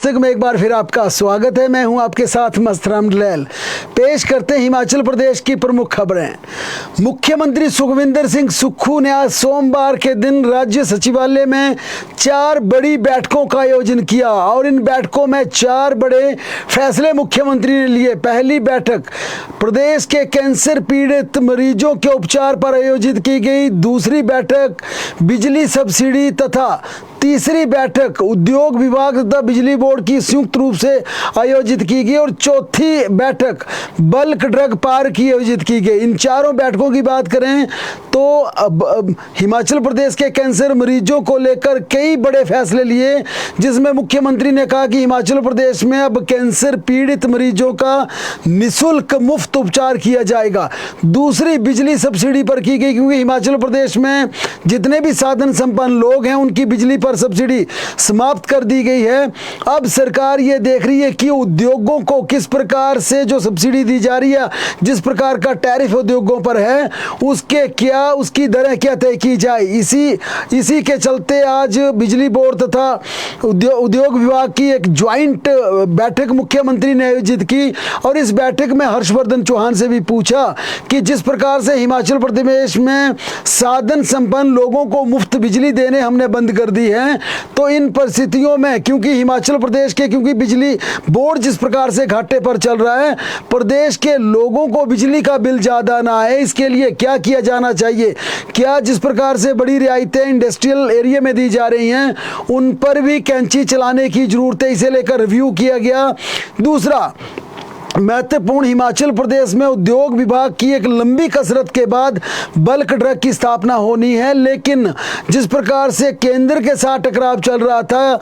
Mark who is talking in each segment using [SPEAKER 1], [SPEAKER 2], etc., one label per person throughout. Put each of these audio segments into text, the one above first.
[SPEAKER 1] दस्तक में एक बार फिर आपका स्वागत है। मैं हूं आपके साथ मस्तराम डलैल। पेश करते हैं हिमाचल प्रदेश की प्रमुख खबरें। मुख्यमंत्री सुखविंदर सिंह सुक्खू ने आज सोमवार के दिन राज्य सचिवालय में 4 बड़ी बैठकों का आयोजन किया और इन बैठकों में 4 बड़े फैसले मुख्यमंत्री ने लिए। पहली बैठक प्रदेश के कैंसर पीड़ित मरीजों के उपचार पर आयोजित की गई। दूसरी बैठक बिजली सब्सिडी तथा तीसरी बैठक उद्योग विभाग तथा बिजली बोर्ड की संयुक्त रूप से आयोजित की गई और चौथी बैठक बल्क ड्रग पार्क की आयोजित की गई। इन चारों बैठकों की बात करें तो अब हिमाचल प्रदेश के कैंसर मरीजों को लेकर कई बड़े फैसले लिए, जिसमें मुख्यमंत्री ने कहा कि हिमाचल प्रदेश में अब कैंसर पीड़ित मरीजों का निःशुल्क मुफ्त उपचार किया जाएगा। दूसरी बिजली सब्सिडी पर की गई, क्योंकि हिमाचल प्रदेश में जितने भी साधन संपन्न लोग हैं उनकी बिजली पर सब्सिडी समाप्त कर दी गई है। अब सरकार ये देख रही है कि उद्योगों को किस प्रकार से जो सब्सिडी दी जा रही है, जिस प्रकार का टैरिफ उद्योगों पर है, उसकी दरें क्या तय की जाए। इसी के चलते आज बिजली बोर्ड तथा उद्योग विभाग की एक ज्वाइंट बैठक मुख्यमंत्री ने आयोजित की और इस बैठक में हर्षवर्धन चौहान से भी पूछा कि जिस प्रकार से हिमाचल प्रदेश में साधन संपन्न लोगों को मुफ्त बिजली देने हमने बंद कर दी है, तो इन परिस्थितियों में क्योंकि हिमाचल प्रदेश के बिजली बोर्ड जिस प्रकार से घाटे पर चल रहा है, प्रदेश के लोगों को बिजली का बिल ज्यादा ना आए, इसके लिए क्या किया जाना चाहिए। क्या जिस प्रकार से बड़ी रियायतें इंडस्ट्रियल एरिया में दी जा रही हैं उन पर भी कैंची चलाने की जरूरत है, इसे लेकर रिव्यू किया गया। दूसरा महत्वपूर्ण, हिमाचल प्रदेश में उद्योग विभाग की एक लंबी कसरत के बाद बल्क ड्रग की स्थापना होनी है, लेकिन जिस प्रकार से केंद्र के साथ टकराव चल रहा था,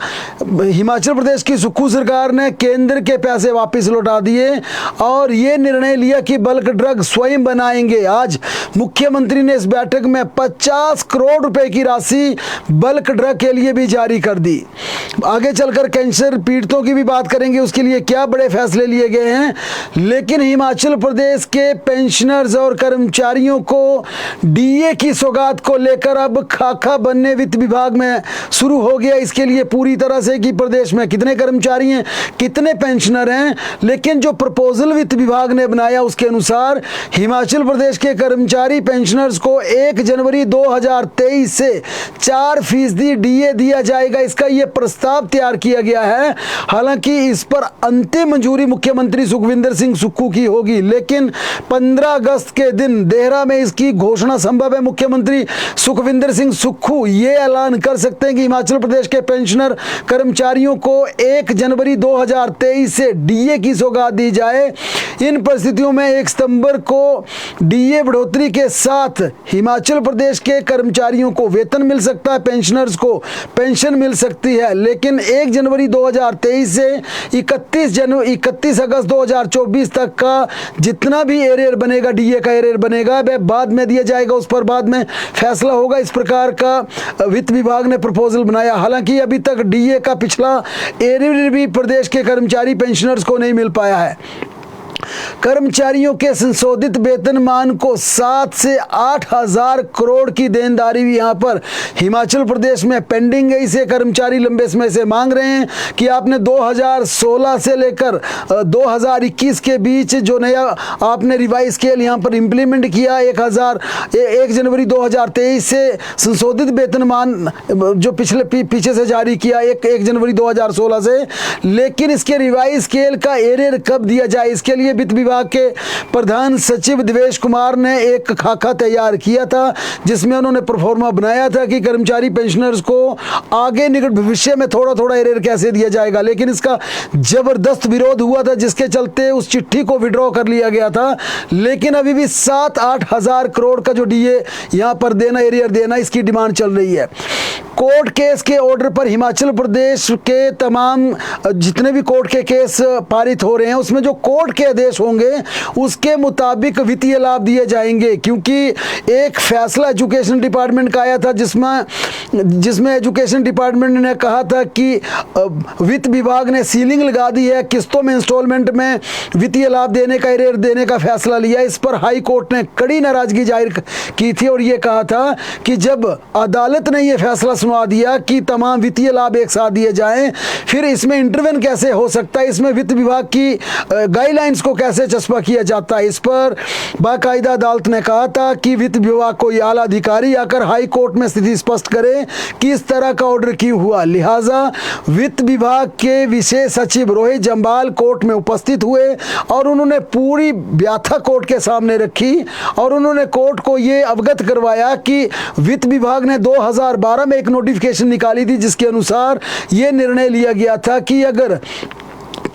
[SPEAKER 1] हिमाचल प्रदेश की सुक्खू सरकार ने केंद्र के पैसे वापस लौटा दिए और ये निर्णय लिया कि बल्क ड्रग स्वयं बनाएंगे। आज मुख्यमंत्री ने इस बैठक में 50 करोड़ रुपए की राशि बल्क ड्रग के लिए भी जारी कर दी। आगे चलकर कैंसर पीड़ितों की भी बात करेंगे, उसके लिए क्या बड़े फैसले लिए गए हैं। लेकिन हिमाचल प्रदेश के पेंशनर्स और कर्मचारियों को डीए की सौगात को लेकर अब खाका बनने वित्त विभाग में शुरू हो गया। इसके लिए पूरी तरह से कि प्रदेश में कितने कर्मचारी हैं, कितने पेंशनर हैं, लेकिन जो प्रपोजल वित्त विभाग ने बनाया उसके अनुसार हिमाचल प्रदेश के कर्मचारी पेंशनर्स को 1 जनवरी 2023 से 4% डीए दिया जाएगा। इसका यह प्रस्ताव तैयार किया गया है। हालांकि इस पर अंतिम मंजूरी मुख्यमंत्री सुखविंदर सिंह सुक्खू की होगी, लेकिन 15 अगस्त के दिन देहरा में इसकी घोषणा संभव है। मुख्यमंत्री सुखविंदर सिंह सुक्खू ये ऐलान कर सकते हैं कि हिमाचल प्रदेश के पेंशनर कर्मचारियों को 1 जनवरी 2023 से डीए की सौगात दी जाए। इन परिस्थितियों में 1 सितंबर को डीए बढ़ोतरी के साथ हिमाचल प्रदेश के कर्मचारियों को वेतन मिल सकता है, पेंशनर्स को पेंशन मिल सकती है, लेकिन 1 जनवरी 2023 से 31 अगस्त 2024 तक का जितना भी एरियर बनेगा, डीए का एरियर बनेगा, वह बाद में दिया जाएगा, उस पर बाद में फैसला होगा। इस प्रकार का वित्त विभाग ने प्रपोजल बनाया। हालांकि अभी तक डीए का पिछला एरियर भी प्रदेश के कर्मचारी पेंशनर्स को नहीं मिल पाया है। कर्मचारियों के संशोधित वेतनमान को 7 से 8 हजार करोड़ की देनदारी भी यहाँ पर हिमाचल प्रदेश में पेंडिंग है। इसे कर्मचारी लंबे समय से मांग रहे हैं कि आपने 2016 से लेकर 2021 के बीच जो नया आपने रिवाइज स्केल यहाँ पर इम्प्लीमेंट किया, 1 जनवरी 2023 से संशोधित वेतनमान जो पीछे से जारी किया 1 जनवरी 2016 से, लेकिन इसके रिवाइज स्केल का एरियर कब दिया जाए, इसके लिए वित्त विभाग के प्रधान सचिव देवेश कुमार ने एक खाका तैयार किया था, जिसमें उन्होंने प्रोफार्मा बनाया था कि कर्मचारी पेंशनर्स को आगे निकट भविष्य में थोड़ा थोड़ा एरियर कैसे दिया जाएगा, लेकिन इसका जबरदस्त विरोध हुआ था, जिसके चलते उस चिट्ठी को विड्रॉ कर लिया गया था। लेकिन अभी भी 7-8 हजार करोड़ का जो डीए यहां पर देना, एरियर देना, इसकी डिमांड चल रही है। कोर्ट केस के ऑर्डर पर हिमाचल प्रदेश के तमाम जितने भी कोर्ट के केस पारित हो रहे हैं, उसमें जो कोर्ट के आदेश होंगे उसके मुताबिक वित्तीय लाभ दिए जाएंगे। क्योंकि एक फैसला एजुकेशन डिपार्टमेंट का आया था जिसमें एजुकेशन डिपार्टमेंट ने कहा था कि वित्त विभाग ने सीलिंग लगा दी है, किस्तों में इंस्टॉलमेंट में वित्तीय लाभ देने का, एरियर देने का फैसला लिया। इस पर हाई कोर्ट ने कड़ी नाराजगी जाहिर की थी और ये कहा था कि जब अदालत ने यह फैसला सुना दिया कि तमाम वित्तीय लाभ एक साथ दिए जाएं, फिर इसमें इंटरवेन कैसे हो सकता है, इसमें वित्त विभाग की गाइडलाइंस को कैसे चस्पा किया जाता है। इस पर बाकायदा अदालत ने कहा था कि वित्त विभाग कोई आला अधिकारी आकर हाई कोर्ट में स्थिति स्पष्ट करे कि इस तरह का ऑर्डर क्यों हुआ। लिहाजा वित्त विभाग के विशेष सचिव रोहित जम्वाल कोर्ट में उपस्थित हुए और उन्होंने पूरी व्याख्या कोर्ट के सामने रखी और उन्होंने कोर्ट को ये अवगत करवाया कि वित्त विभाग ने 2012 में एक नोटिफिकेशन निकाली थी जिसके अनुसार ये निर्णय लिया गया था कि अगर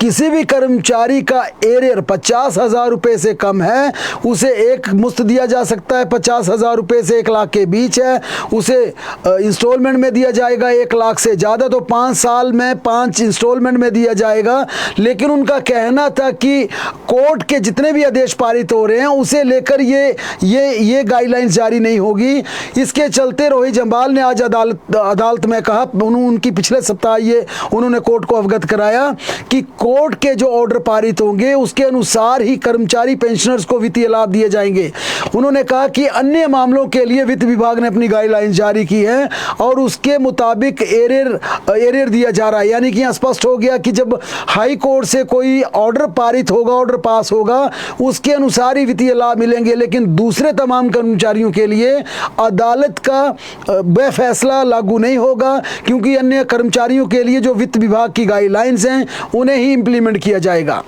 [SPEAKER 1] किसी भी कर्मचारी का एरियर 50,000 रुपये से कम है उसे एक मुश्त दिया जा सकता है, 50,000 रुपये से 1 लाख के बीच है उसे इंस्टॉलमेंट में दिया जाएगा, 1 लाख से ज़्यादा तो 5 साल में 5 इंस्टॉलमेंट में दिया जाएगा। लेकिन उनका कहना था कि कोर्ट के जितने भी आदेश पारित हो रहे हैं उसे लेकर ये गाइडलाइंस जारी नहीं होगी। इसके चलते रोहित जम्वाल ने आज अदालत में कहा, उनकी पिछले सप्ताह ये उन्होंने कोर्ट को अवगत कराया कि कोर्ट के जो ऑर्डर पारित होंगे उसके अनुसार ही कर्मचारी पेंशनर्स को वित्तीय लाभ दिए जाएंगे। उन्होंने कहा कि अन्य मामलों के लिए वित्त विभाग ने अपनी गाइडलाइंस जारी की है और उसके मुताबिक एरियर दिया जा रहा है। यानी कि यहाँ स्पष्ट हो गया कि जब हाई कोर्ट से कोई ऑर्डर पारित होगा, ऑर्डर पास होगा, उसके अनुसार ही वित्तीय लाभ मिलेंगे। लेकिन दूसरे तमाम कर्मचारियों के लिए अदालत का वह फैसला लागू नहीं होगा क्योंकि अन्य कर्मचारियों के लिए जो वित्त विभाग की गाइडलाइंस हैं उन्हें ही इंप्लीमेंट किया जाएगा।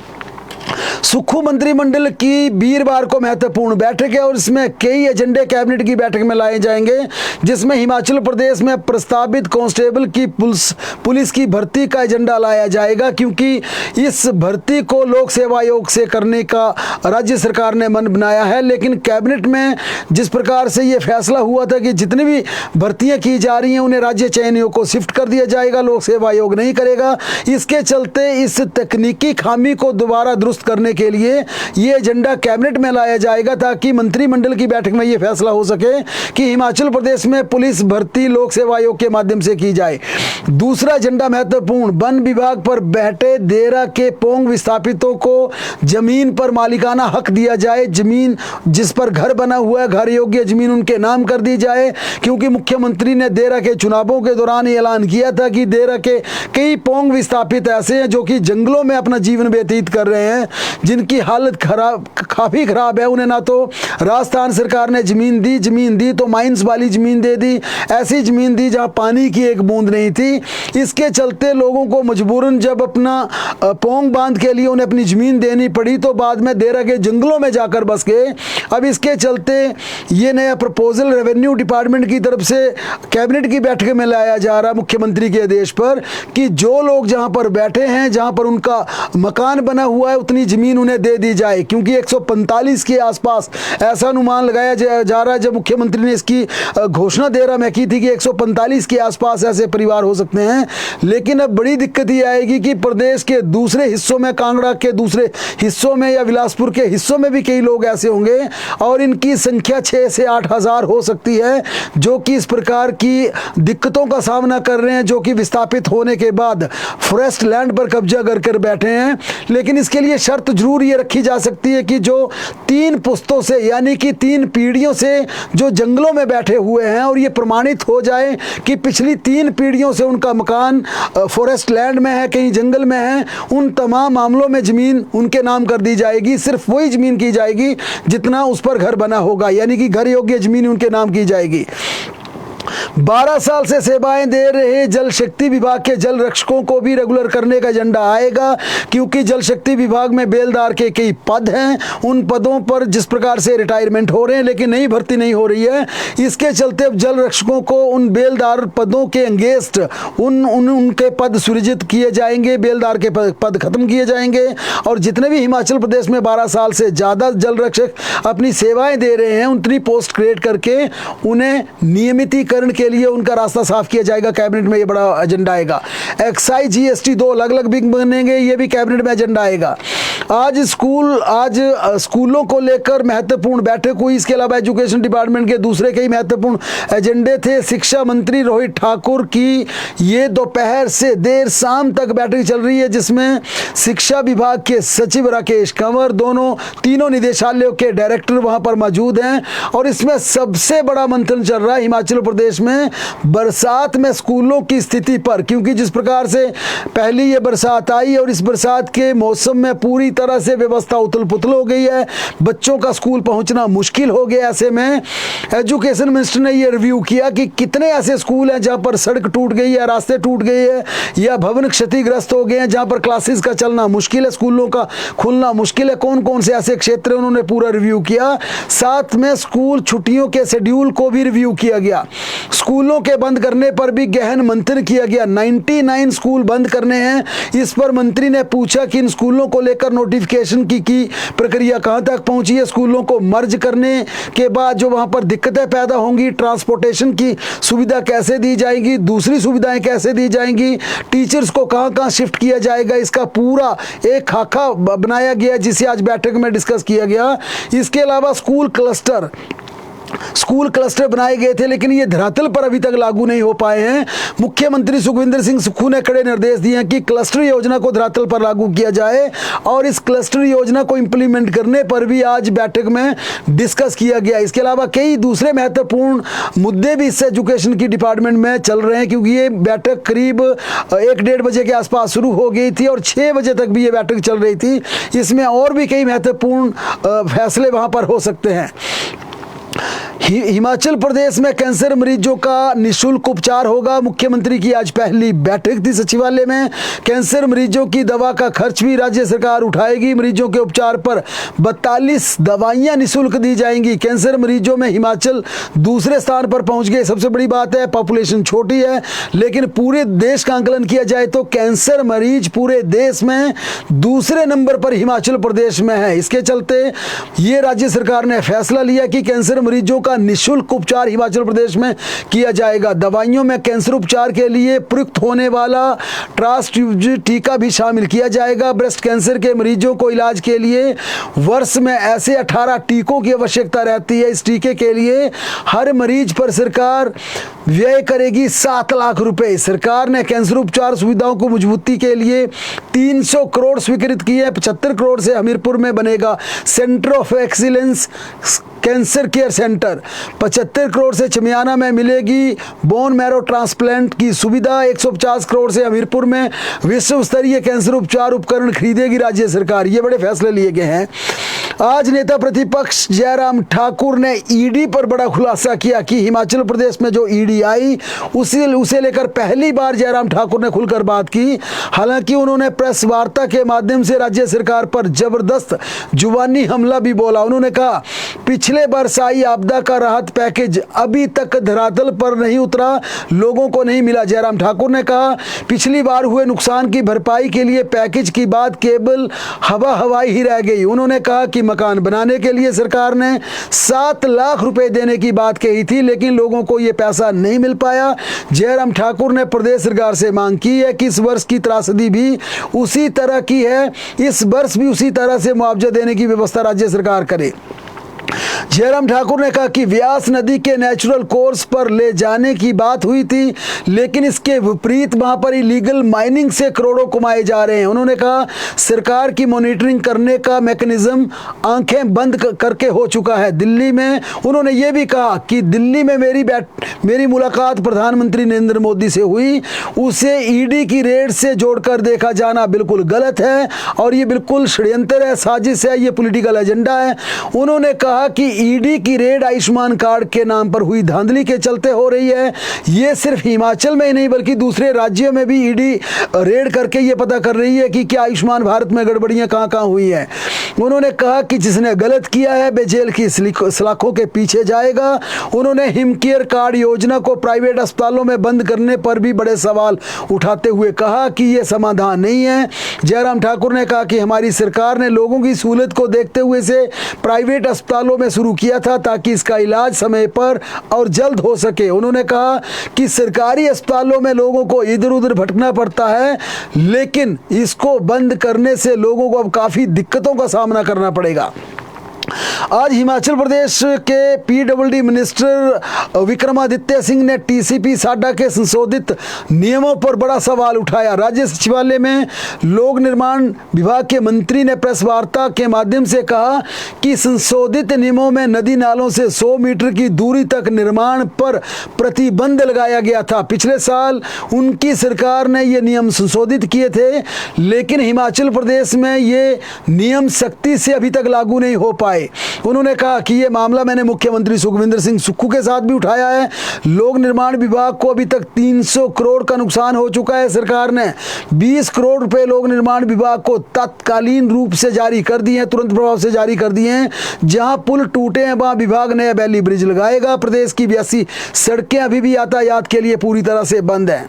[SPEAKER 1] सुक्खू मंत्रिमंडल की वीरवार को महत्वपूर्ण बैठक है और इसमें कई एजेंडे कैबिनेट की बैठक में लाए जाएंगे जिसमें हिमाचल प्रदेश में प्रस्तावित कांस्टेबल की पुलिस की भर्ती का एजेंडा लाया जाएगा क्योंकि इस भर्ती को लोक सेवा आयोग से करने का राज्य सरकार ने मन बनाया है। लेकिन कैबिनेट में जिस प्रकार से ये फैसला हुआ था कि जितनी भी भर्तियां की जा रही हैं उन्हें राज्य चयनियों को शिफ्ट कर दिया जाएगा, लोक सेवा आयोग नहीं करेगा। इसके चलते इस तकनीकी खामी को दोबारा दुरुस्त करने के लिए ये एजेंडा कैबिनेट में लाया जाएगा ताकि मंत्रिमंडल की बैठक में ये फैसला हो सके कि हिमाचल प्रदेश में पुलिस भर्ती लोक सेवा आयोग के माध्यम से की जाए। दूसरा एजेंडा महत्वपूर्ण, वन विभाग पर बैठे देरा के पोंग विस्थापितों को जमीन पर मालिकाना हक दिया जाए। जमीन जिस पर घर बना हुआ है, घर योग्य जमीन उनके नाम कर दी जाए क्योंकि मुख्यमंत्री ने देरा के चुनावों के दौरान ऐलान किया था कि देरा के कई पोंग विस्थापित ऐसे हैं जो कि जंगलों में अपना जीवन व्यतीत कर रहे हैं, जिनकी हालत काफ़ी ख़राब है। उन्हें ना तो राजस्थान सरकार ने ज़मीन दी तो माइंस वाली ज़मीन दे दी, ऐसी ज़मीन दी जहां पानी की एक बूंद नहीं थी। इसके चलते लोगों को मजबूरन जब अपना पोंग बांध के लिए उन्हें अपनी ज़मीन देनी पड़ी तो बाद में देरा के जंगलों में जाकर बस गए। अब इसके चलते ये नया प्रपोजल रेवेन्यू डिपार्टमेंट की तरफ से कैबिनेट की बैठक में लाया जा रहा मुख्यमंत्री के आदेश पर कि जो लोग जहां पर बैठे हैं, जहां पर उनका मकान बना हुआ है, उतनी ज़मीन उन्हें दे दी जाए क्योंकि 145 के आसपास ऐसा अनुमान लगाया जा रहा है। जब मुख्यमंत्री ने इसकी घोषणा देरा में की थी कि 145 के आसपास ऐसे परिवार हो सकते हैं। लेकिन अब बड़ी दिक्कत ये आएगी कि प्रदेश के दूसरे हिस्सों में, कांगड़ा के दूसरे हिस्सों में या बिलासपुर के हिस्सों में भी कई लोग ऐसे होंगे और इनकी संख्या 6 से 8 हज़ार हो सकती है जो कि इस प्रकार की दिक्कतों का सामना कर रहे हैं, जो कि विस्थापित होने के बाद फॉरेस्ट लैंड पर कब्जा कर बैठे हैं। लेकिन इसके लिए शर्त जरूर ये रखी जा सकती है कि जो 3 पुश्तों से यानी कि 3 पीढ़ियों से जो जंगलों में बैठे हुए हैं और ये प्रमाणित हो जाए कि पिछली 3 पीढ़ियों से उनका मकान फॉरेस्ट लैंड में है, कहीं जंगल में है, उन तमाम मामलों में ज़मीन उनके नाम कर दी जाएगी। सिर्फ वही ज़मीन की जाएगी जितना उस पर घर बना होगा, यानी कि घर योग्य ज़मीन उनके नाम की जाएगी। 12 साल से सेवाएं दे रहे जल शक्ति विभाग के जल रक्षकों को भी रेगुलर करने का एजेंडा आएगा क्योंकि जल शक्ति विभाग में बेलदार के कई पद हैं। उन पदों पर जिस प्रकार से रिटायरमेंट हो रहे हैं लेकिन नई भर्ती नहीं हो रही है, इसके चलते अब जल रक्षकों को उन बेलदार पदों के अंगेस्ट उनके पद सृजित किए जाएंगे, बेलदार के पद खत्म किए जाएंगे और जितने भी हिमाचल प्रदेश में 12 साल से ज़्यादा जल रक्षक अपनी सेवाएं दे रहे हैं उतनी पोस्ट क्रिएट करके उन्हें नियमितीकरण के लिए उनका रास्ता साफ किया जाएगा। कैबिनेट में ये बड़ा एजेंडा आएगा। एक्साइज GST 2 अलग अलग बिग बनेंगे, ये भी कैबिनेट में एजेंडा आएगा। आज स्कूलों को लेकर महत्वपूर्ण बैठक हुई। इसके अलावा एजुकेशन डिपार्टमेंट के दूसरे कई महत्वपूर्ण एजेंडे थे। शिक्षा मंत्री रोहित ठाकुर की ये दोपहर से देर शाम तक बैठक चल रही है, जिसमें शिक्षा विभाग के सचिव राकेश कंवर, तीनों निदेशालयों के डायरेक्टर वहां पर मौजूद हैं। और इसमें सबसे बड़ा मंथन चल रहा है हिमाचल प्रदेश में बरसात में स्कूलों की स्थिति पर, क्योंकि जिस प्रकार से पहली ये बरसात आई और इस बरसात के मौसम में पूरी तरह से व्यवस्था उथल पुथल हो गई है, बच्चों का स्कूल पहुंचना मुश्किल हो गया। ऐसे में एजुकेशन मिनिस्टर ने ये रिव्यू किया कि कितने ऐसे स्कूल हैं जहां पर सड़क टूट गई है, रास्ते टूट गए हैं या भवन क्षतिग्रस्त हो गए हैं, जहां पर क्लासेस का चलना मुश्किल है, स्कूलों का खुलना मुश्किल है। कौन कौन से ऐसे क्षेत्र हैं, उन्होंने पूरा रिव्यू किया। साथ में स्कूल छुट्टियों के शेड्यूल को भी रिव्यू किया गया। स्कूलों के बंद करने पर भी गहन मंथन किया गया। 99 स्कूल बंद करने हैं। इस पर मंत्री ने पूछा कि इन स्कूलों को लेकर नोटिफिकेशन की प्रक्रिया कहां तक पहुंची है। स्कूलों को मर्ज करने के बाद जो वहां पर दिक्कतें पैदा होंगी, ट्रांसपोर्टेशन की सुविधा कैसे दी जाएगी, दूसरी सुविधाएं कैसे दी जाएंगी, टीचर्स को कहां शिफ्ट किया जाएगा, इसका पूरा एक खाका बनाया गया, जिसे आज बैठक में डिस्कस किया गया। इसके अलावा स्कूल क्लस्टर बनाए गए थे, लेकिन ये धरातल पर अभी तक लागू नहीं हो पाए हैं। मुख्यमंत्री सुखविंदर सिंह सुक्खू ने कड़े निर्देश दिए हैं कि क्लस्टर योजना को धरातल पर लागू किया जाए, और इस क्लस्टर योजना को इंप्लीमेंट करने पर भी आज बैठक में डिस्कस किया गया। इसके अलावा कई दूसरे महत्वपूर्ण मुद्दे भी इस एजुकेशन की डिपार्टमेंट में चल रहे हैं, क्योंकि ये बैठक करीब 1-1:30 बजे के आसपास शुरू हो गई थी और 6 बजे तक भी ये बैठक चल रही थी। इसमें और भी कई महत्वपूर्ण फैसले वहां पर हो सकते हैं। हिमाचल प्रदेश में कैंसर मरीजों का निःशुल्क उपचार होगा। मुख्यमंत्री की आज पहली बैठक थी सचिवालय में। कैंसर मरीजों की दवा का खर्च भी राज्य सरकार उठाएगी। मरीजों के उपचार पर 42 दवाइयां निःशुल्क दी जाएंगी। कैंसर मरीजों में हिमाचल दूसरे स्थान पर पहुंच गए। सबसे बड़ी बात है, पॉपुलेशन छोटी है, लेकिन पूरे देश का आंकलन किया जाए तो कैंसर मरीज पूरे देश में दूसरे नंबर पर हिमाचल प्रदेश में है। इसके चलते ये राज्य सरकार ने फैसला लिया कि कैंसर मरीजों का निःशुल्क उपचार हिमाचल प्रदेश में किया जाएगा। दवाइयों में कैंसर उपचार के लिए प्रयुक्त होने वाला ट्रास्ट्यूज टीका भी शामिल किया जाएगा। ब्रेस्ट कैंसर के मरीजों को इलाज के लिए वर्ष में ऐसे 18 टीकों की आवश्यकता रहती है। इस टीके के लिए हर मरीज पर सरकार व्यय करेगी 7 लाख रुपए। सरकार ने कैंसर उपचार सुविधाओं को मजबूती के लिए 300 करोड़ स्वीकृत किए। 75 करोड़ से हमीरपुर में बनेगा centre of excellence cancer care centre. 75 crore से चमियाना में मिलेगी बोन मैरो ट्रांसप्लांट की सुविधा। 150 करोड़ से हमीरपुर में विश्व स्तरीय कैंसर उपचार उपकरण खरीदेगी राज्य सरकार। ये बड़े फैसले लिए गए हैं। आज नेता प्रतिपक्ष जयराम ठाकुर ने ईडी पर बड़ा खुलासा किया कि हिमाचल प्रदेश में जो ईडी आई उसे लेकर पहली बार जयराम ठाकुर ने खुलकर बात की। हालांकि उन्होंने प्रेस वार्ता के माध्यम से राज्य सरकार पर जबरदस्त जुबानी हमला भी बोला। उन्होंने कहा, पिछले वर्ष आई आपदा का राहत पैकेज अभी तक धरातल पर नहीं उतरा, लोगों को नहीं मिला। जयराम ठाकुर ने कहा, पिछली बार हुए नुकसान की भरपाई के लिए पैकेज की बात केवल हवाई ही रह गई। उन्होंने कहा कि मकान बनाने के लिए सरकार ने 7 लाख रुपए देने की बात कही थी, लेकिन लोगों को यह पैसा नहीं मिल पाया। जयराम ठाकुर ने प्रदेश सरकार से मांग की है कि इस वर्ष की त्रासदी भी उसी तरह की है, इस वर्ष भी उसी तरह से मुआवजा देने की व्यवस्था राज्य सरकार करे। जयराम ठाकुर ने कहा कि व्यास नदी के नेचुरल कोर्स पर ले जाने की बात हुई थी, लेकिन इसके विपरीत वहां पर इलीगल माइनिंग से करोड़ों कमाए जा रहे हैं। उन्होंने कहा, सरकार की मॉनिटरिंग करने का मैकेनिज्म आंखें बंद करके हो चुका है। दिल्ली में उन्होंने ये भी कहा कि दिल्ली में मेरी मुलाकात प्रधानमंत्री नरेंद्र मोदी से हुई, उसे ईडी की रेड से जोड़कर देखा जाना बिल्कुल गलत है और ये बिल्कुल षड्यंत्र है, साजिश है, ये पॉलिटिकल एजेंडा है। उन्होंने कहा कि ईडी की रेड आयुष्मान कार्ड के नाम पर हुई धांधली के चलते हो रही है। ये सिर्फ हिमाचल में ही नहीं बल्कि दूसरे राज्यों में भी ईडी रेड करके ये पता कर रही है कि क्या आयुष्मान भारत में गड़बड़ियां कहां हुई हैं। उन्होंने कहा कि जिसने गलत किया है वे जेल की सलाखों के पीछे जाएगा। उन्होंने हिमकेयर कार्ड योजना को प्राइवेट अस्पतालों में बंद करने पर भी बड़े सवाल उठाते हुए कहा कि यह समाधान नहीं है। जयराम ठाकुर ने कहा कि हमारी सरकार ने लोगों की सहूलत को देखते हुए से प्राइवेट अस्पतालों अस्पतालों में शुरू किया था ताकि इसका इलाज समय पर और जल्द हो सके। उन्होंने कहा कि सरकारी अस्पतालों में लोगों को इधर उधर भटकना पड़ता है, लेकिन इसको बंद करने से लोगों को अब काफ़ी दिक्कतों का सामना करना पड़ेगा। आज हिमाचल प्रदेश के पीडब्ल्यूडी मिनिस्टर विक्रमादित्य सिंह ने टीसीपी साडा के संशोधित नियमों पर बड़ा सवाल उठाया। राज्य सचिवालय में लोक निर्माण विभाग के मंत्री ने प्रेस वार्ता के माध्यम से कहा कि संशोधित नियमों में नदी नालों से 100 मीटर की दूरी तक निर्माण पर प्रतिबंध लगाया गया था। पिछले साल उनकी सरकार ने ये नियम संशोधित किए थे, लेकिन हिमाचल प्रदेश में ये नियम सख्ती से अभी तक लागू नहीं हो पाए। उन्होंने कहा कि यह मामला मैंने मुख्यमंत्री सुखविंदर सिंह सुक्खू के साथ भी उठाया है। लोक निर्माण विभाग को अभी तक 300 करोड़ का नुकसान हो चुका है। सरकार ने 20 करोड़ रुपए लोक निर्माण विभाग को तत्कालीन रूप से जारी कर दिए हैं, तुरंत प्रभाव से जारी कर दिए हैं। जहां पुल टूटे हैं वहां विभाग नया बैली ब्रिज लगाएगा। प्रदेश की 82 सड़कें अभी भी यातायात के लिए पूरी तरह से बंद हैं।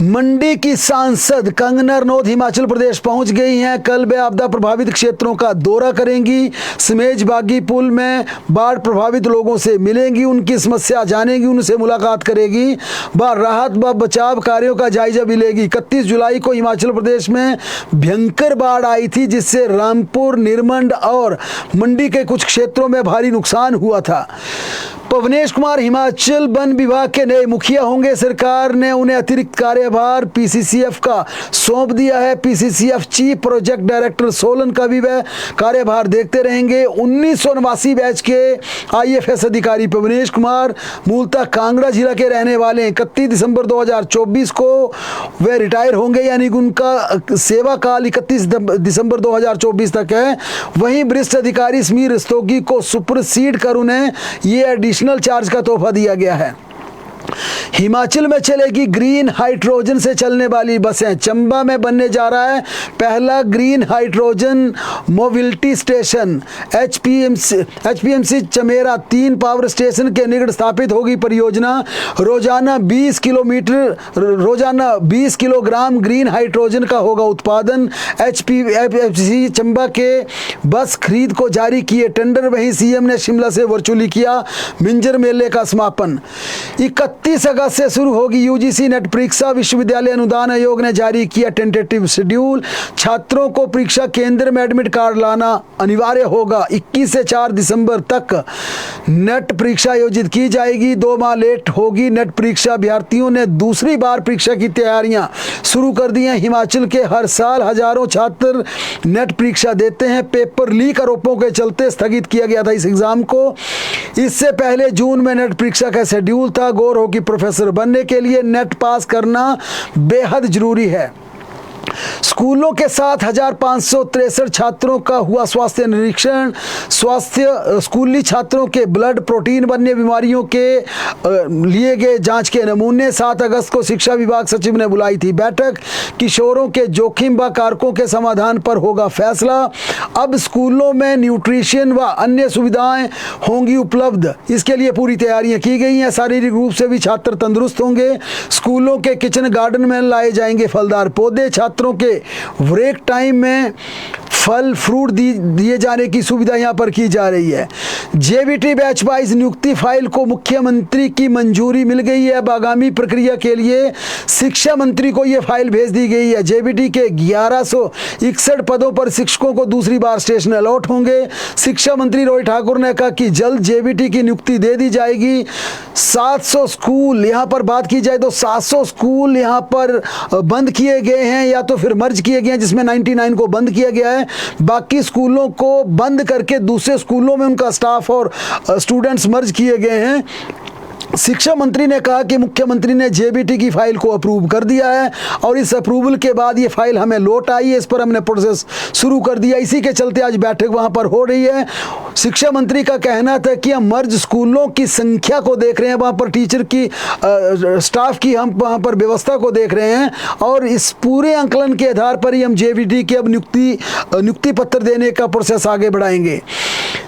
[SPEAKER 1] मंडी की सांसद कंगना रनौत हिमाचल प्रदेश पहुंच गई हैं। कल वे आपदा प्रभावित क्षेत्रों का दौरा करेंगी। समेज बागी पुल में बाढ़ प्रभावित लोगों से मिलेंगी, उनकी समस्या जानेगी, उनसे मुलाकात करेगी, व राहत व बचाव कार्यों का जायजा भी लेगी। 31 जुलाई को हिमाचल प्रदेश में भयंकर बाढ़ आई थी, जिससे रामपुर, निरमंड और मंडी के कुछ क्षेत्रों में भारी नुकसान हुआ था। पवनेश कुमार हिमाचल वन विभाग के नए मुखिया होंगे। सरकार ने उन्हें अतिरिक्त कार्यभार पीसीसीएफ का सौंप दिया है। PCCF chief project director Solan का भी वह कार्यभार देखते रहेंगे। 1989 बैच के आईएफएस अधिकारी पवनेश कुमार मूलतः कांगड़ा जिला के रहने वाले हैं। 31 दिसंबर 2024 को वे रिटायर होंगे, यानी उनका सेवा काल 31 दिसंबर 2024 तक है। वहीं वरिष्ठ अधिकारी समीर रस्तोगी को सुपरसीड कर उन्हें ये एडिशनल चार्ज का तोहफा दिया गया है। हिमाचल में चलेगी ग्रीन हाइड्रोजन से चलने वाली बसें। चंबा में बनने जा रहा है पहला green hydrogen mobility station. HPMC Chamera 3 power station के निकट स्थापित होगी परियोजना। रोजाना 20 किलोग्राम ग्रीन हाइड्रोजन का होगा उत्पादन। एचपीएमसी चंबा के बस खरीद को जारी किए टेंडर। वहीं सीएम ने शिमला से वर्चुअली किया मिंजर मेले का समापन। 31 अगस्त से शुरू होगी यूजीसी नेट परीक्षा। विश्वविद्यालय अनुदान आयोग ने जारी किया टेंटेटिव शेड्यूल। छात्रों को परीक्षा केंद्र में एडमिट कार्ड लाना अनिवार्य होगा। 21 से 4 दिसंबर तक नेट परीक्षा आयोजित की जाएगी। 2 माह लेट होगी नेट परीक्षा। अभ्यर्थियों ने दूसरी बार परीक्षा की तैयारियां शुरू कर दी हैं। हिमाचल के हर साल हजारों छात्र नेट परीक्षा देते हैं। पेपर लीक आरोपों के चलते स्थगित किया गया था इस एग्जाम को। इससे पहले जून में नेट परीक्षा का शेड्यूल था। गौर हो कि प्रोफेसर बनने के लिए नेट पास करना बेहद जरूरी है। स्कूलों के 7,563 छात्रों का हुआ स्वास्थ्य निरीक्षण। स्कूली छात्रों के ब्लड प्रोटीन बनने बीमारियों के लिए गए जांच के नमूने। 7 अगस्त को शिक्षा विभाग सचिव ने बुलाई थी बैठक। किशोरों के जोखिम व कारकों के समाधान पर होगा फैसला। अब स्कूलों में न्यूट्रिशन व अन्य सुविधाएं होंगी उपलब्ध। इसके लिए पूरी तैयारियां की गई हैं। शारीरिक रूप से भी छात्र तंदुरुस्त होंगे। स्कूलों के किचन गार्डन में लाए जाएंगे फलदार पौधे। छात्रों के ब्रेक टाइम में फल फ्रूट दिए जाने की सुविधा यहां पर की जा रही है। जेबीटी बैच वाइज नियुक्ति फाइल को मुख्यमंत्री की मंजूरी मिल गई है। अब आगामी प्रक्रिया के लिए शिक्षा मंत्री को यह फाइल भेज दी गई है। जेबीटी के 1161 पदों पर शिक्षकों को दूसरी बार स्टेशन अलॉट होंगे। शिक्षा मंत्री रोहित ठाकुर ने कहा कि जल्द जेबीटी की नियुक्ति दे दी जाएगी। 700 स्कूल यहां पर बात की जाए तो 700 स्कूल यहां पर बंद किए गए हैं या तो फिर मर्ज किए गए हैं, जिसमें 99 को बंद किया गया है। बाकी स्कूलों को बंद करके दूसरे स्कूलों में उनका स्टाफ और स्टूडेंट्स मर्ज किए गए हैं। शिक्षा मंत्री ने कहा कि मुख्यमंत्री ने जेबीटी की फाइल को अप्रूव कर दिया है और इस अप्रूवल के बाद ये फाइल हमें लौट आई है। इस पर हमने प्रोसेस शुरू कर दिया। इसी के चलते आज बैठक वहां पर हो रही है। शिक्षा मंत्री का कहना था कि हम मर्ज स्कूलों की संख्या को देख रहे हैं, वहां पर टीचर की स्टाफ की हम वहां पर व्यवस्था को देख रहे हैं और इस पूरे आंकलन के आधार पर ही हम जेबीटी के अब नियुक्ति पत्र देने का प्रोसेस आगे बढ़ाएंगे।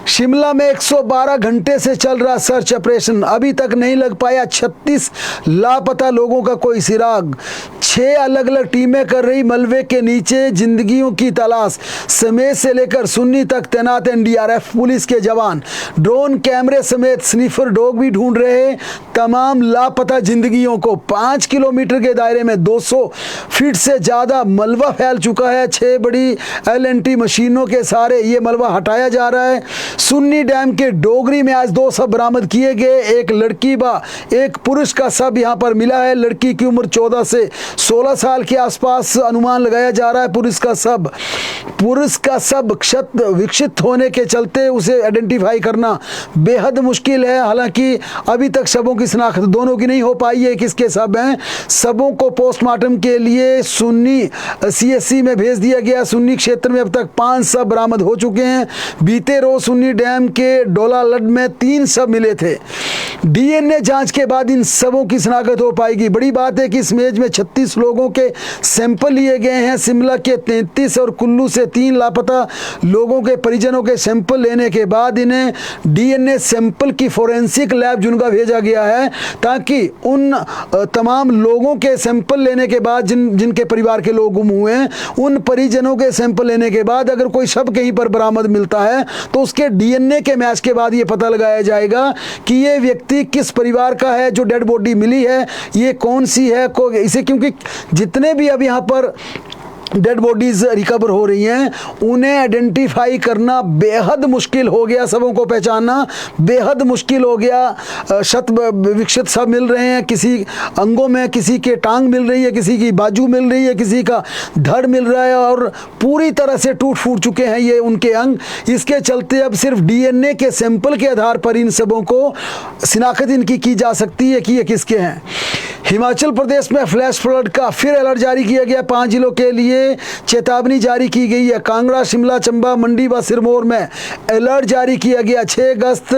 [SPEAKER 1] शिमला में 112 घंटे से चल रहा सर्च ऑपरेशन, अभी तक नहीं लग पाया 36 लापता लोगों का कोई सिराग। 6 अलग अलग टीमें कर रही मलबे के नीचे जिंदगियों की तलाश। समेत से लेकर सुन्नी तक तैनात एनडीआरएफ पुलिस के जवान। ड्रोन कैमरे समेत स्निफर डॉग भी ढूंढ रहे तमाम लापता जिंदगियों को। 5 किलोमीटर के दायरे में 200 फीट से ज़्यादा मलबा फैल चुका है। 6 बड़ी LNT मशीनों के सहारे ये मलबा हटाया जा रहा है। सुन्नी डैम के डोगरी में आज 2 शव बरामद किए गए। एक लड़की व एक पुरुष का शव यहाँ पर मिला है। लड़की की उम्र 14 से 16 साल के आसपास अनुमान लगाया जा रहा है। पुरुष का शव क्षत विकसित होने के चलते उसे आइडेंटिफाई करना बेहद मुश्किल है। हालांकि अभी तक शवों की शिनाख्त दोनों की नहीं हो पाई है, किसके शव हैं। शवों को पोस्टमार्टम के लिए सुन्नी CSC में भेज दिया गया। सुन्नी क्षेत्र में अब तक 5 शव बरामद हो चुके हैं। बीते रोज सुन्नी डैम के डोलालड में 3 शव मिले थे। DNA जांच के बाद इन शवों की शिनाख्त हो पाएगी। बड़ी बात है कि इस मेज में 36 लोगों के सैंपल लिए गए हैं। शिमला के 33 और कुल्लू से 3 लापता लोगों के परिजनों के सैंपल लेने के बाद इन्हें DNA सैंपल की फोरेंसिक लैब जुनगा भेजा गया है, ताकि उन तमाम लोगों के सैंपल लेने के बाद जिनके परिवार के लोग गुम हुए हैं, उन परिजनों के सैंपल लेने के बाद अगर कोई शव कहीं पर बरामद मिलता है तो उसके DNA के मैच के बाद ये पता लगाया जाएगा कि ये व्यक्ति किस परिवार का है। जो डेड बॉडी मिली है ये कौन सी है इसे, क्योंकि जितने भी अब यहाँ पर डेड बॉडीज रिकवर हो रही हैं उन्हें आइडेंटिफाई करना बेहद मुश्किल हो गया। सबों को पहचानना बेहद मुश्किल हो गया। शत विकसित सब मिल रहे हैं, किसी अंगों में किसी के टांग मिल रही है, किसी की बाजू मिल रही है, किसी का धड़ मिल रहा है और पूरी तरह से टूट फूट चुके हैं ये उनके अंग। इसके चलते अब सिर्फ DNA के सैंपल के आधार पर इन सबों को शिनाख्त इनकी की जा सकती है कि ये किसके हैं। हिमाचल प्रदेश में फ्लैश फ्लड का फिर अलर्ट जारी किया गया। 5 जिलों के लिए चेतावनी जारी की गई है। कांगड़ा, शिमला, चंबा, मंडी व सिरमौर में अलर्ट जारी किया गया। 6 अगस्त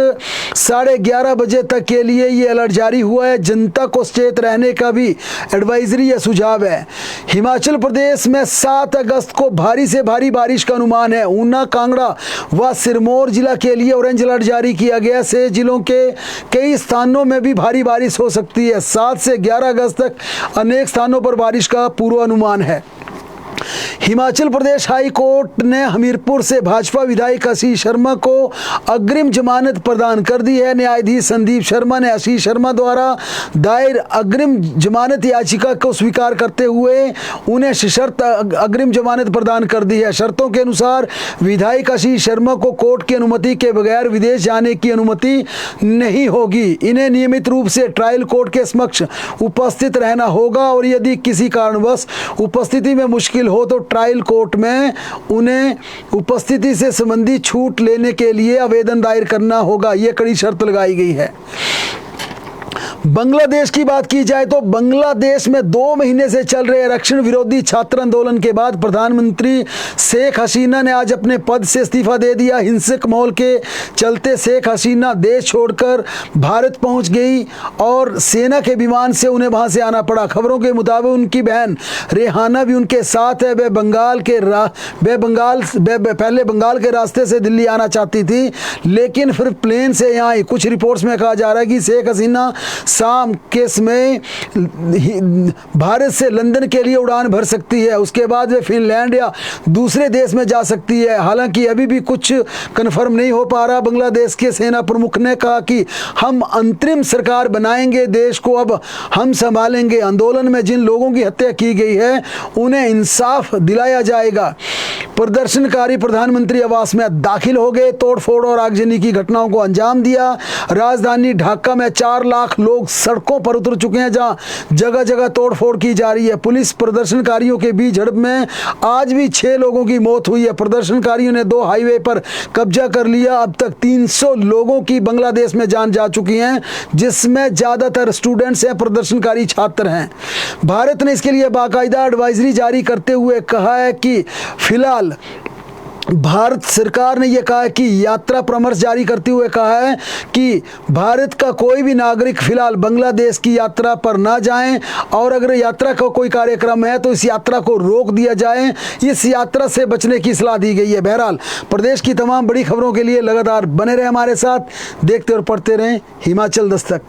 [SPEAKER 1] 11:30 बजे तक के लिए ये अलर्ट जारी हुआ है। जनता को सचेत रहने का भी एडवाइजरी या सुझाव है। हिमाचल प्रदेश में 7 अगस्त को भारी से भारी बारिश का अनुमान है। ऊना, कांगड़ा व सिरमौर जिला के लिए ऑरेंज अलर्ट जारी किया गया। से जिलों के कई स्थानों में भी भारी बारिश हो सकती है। 7 से 11 अगस्त तक अनेक स्थानों पर बारिश का पूर्वानुमान है। हिमाचल प्रदेश हाई कोर्ट ने हमीरपुर से भाजपा विधायक आशीष शर्मा को अग्रिम जमानत प्रदान कर दी है। न्यायाधीश संदीप शर्मा ने आशीष शर्मा द्वारा दायर अग्रिम जमानत याचिका को स्वीकार करते हुए उन्हें सशर्त अग्रिम जमानत प्रदान कर दी है। शर्तों के अनुसार विधायक आशीष शर्मा को कोर्ट की अनुमति के बगैर विदेश जाने की अनुमति नहीं होगी। इन्हें नियमित रूप से ट्रायल कोर्ट के समक्ष उपस्थित रहना होगा और यदि किसी कारणवश उपस्थिति में मुश्किल हो तो ट्रायल कोर्ट में उन्हें उपस्थिति से संबंधित छूट लेने के लिए आवेदन दायर करना होगा। ये कड़ी शर्त लगाई गई है। बांग्लादेश की बात की जाए तो बांग्लादेश में 2 महीने से चल रहे आरक्षण विरोधी छात्र आंदोलन के बाद प्रधानमंत्री शेख हसीना ने आज अपने पद से इस्तीफा दे दिया। हिंसक माहौल के चलते शेख हसीना देश छोड़कर भारत पहुंच गई और सेना के विमान से उन्हें वहां से आना पड़ा। खबरों के मुताबिक उनकी बहन रेहाना भी उनके साथ है। पहले बंगाल के रास्ते से दिल्ली आना चाहती थी, लेकिन फिर प्लेन से यहाँ आई। कुछ रिपोर्ट्स में कहा जा रहा है कि शेख हसीना शाम के समय भारत से लंदन के लिए उड़ान भर सकती है, उसके बाद वे फिनलैंड या दूसरे देश में जा सकती है। हालांकि अभी भी कुछ कन्फर्म नहीं हो पा रहा। बांग्लादेश के सेना प्रमुख ने कहा कि हम अंतरिम सरकार बनाएंगे, देश को अब हम संभालेंगे। आंदोलन में जिन लोगों की हत्या की गई है उन्हें इंसाफ दिलाया जाएगा। प्रदर्शनकारी प्रधानमंत्री आवास में दाखिल हो गए, तोड़फोड़ और आगजनी की घटनाओं को अंजाम दिया। राजधानी ढाका में 4 लाख लोग सड़कों पर उतर चुके हैं, जहां जगह जगह तोड़फोड़ की जा रही है। पुलिस प्रदर्शनकारियों के बीच झड़प में आज भी 6 लोगों की मौत हुई है। प्रदर्शनकारियों ने 2 हाईवे पर कब्जा कर लिया। अब तक 300 लोगों की बांग्लादेश में जान जा चुकी हैं, जिसमें ज्यादातर स्टूडेंट्स हैं, प्रदर्शनकारी छात्र हैं। भारत ने इसके लिए बाकायदा एडवाइजरी जारी करते हुए कहा है कि फिलहाल भारत सरकार ने यह कहा है कि यात्रा परामर्श जारी करते हुए कहा है कि भारत का कोई भी नागरिक फिलहाल बांग्लादेश की यात्रा पर ना जाएं, और अगर यात्रा का कोई कार्यक्रम है तो इस यात्रा को रोक दिया जाए। इस यात्रा से बचने की सलाह दी गई है। बहरहाल प्रदेश की तमाम बड़ी खबरों के लिए लगातार बने रहे हमारे साथ, देखते और पढ़ते रहें हिमाचल दस्तक।